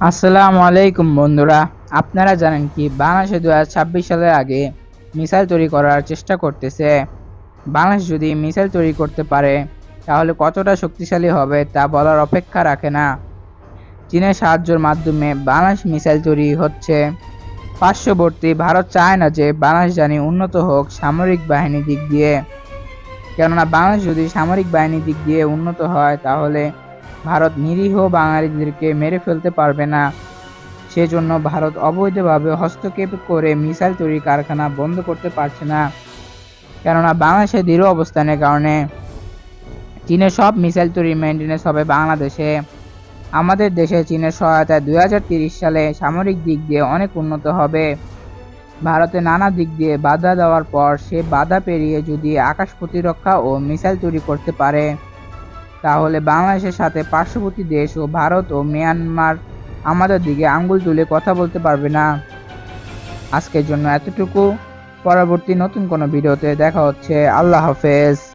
আসসালামু আলাইকুম বন্ধুরা। আপনারা জানেন কি বাংলাদেশে 2026 সালের আগে মিসাইল তৈরি করার চেষ্টা করতেছে। বাংলাদেশ যদি মিসাইল তৈরি করতে পারে তাহলে কতটা শক্তিশালী হবে তা বলার অপেক্ষা রাখে না। চীনের সাহায্যের মাধ্যমে বাংলাদেশ মিসাইল তৈরি হচ্ছে। পার্শ্ববর্তী ভারত চায় না যে বাংলাদেশ জানি উন্নত হোক সামরিক বাহিনী দিক দিয়ে, কেননা বাংলাদেশ যদি সামরিক বাহিনী দিক দিয়ে উন্নত হয় তাহলে ভারত নিরীহ বাঙালিদেরকে মেরে ফেলতে পারবে না। সেজন্য ভারত অবৈধভাবে হস্তক্ষেপ করে মিসাইল তৈরির কারখানা বন্ধ করতে পারছে না, কেননা বাংলাদেশের দৃঢ় অবস্থানের কারণে চীনের সব মিসাইল তৈরির মেইনটেনেন্স হবে বাংলাদেশে। আমাদের দেশে চীনের সহায়তায় 2030 সালে সামরিক দিক দিয়ে অনেক উন্নত হবে। ভারতে নানা দিক দিয়ে বাধা দেওয়ার পর সে বাধা পেরিয়ে যদি আকাশ প্রতিরক্ষা ও মিসাইল তৈরি করতে পারে তাহলে বাংলাদেশের সাথে পার্শ্ববর্তী দেশ ও ভারত ও মিয়ানমার আমাদের দিকে আঙ্গুল তুলে কথা বলতে পারবে না। আজকের জন্য এতটুকু। পরবর্তী নতুন কোনো ভিডিওতে দেখা হচ্ছে। আল্লাহ হাফেজ।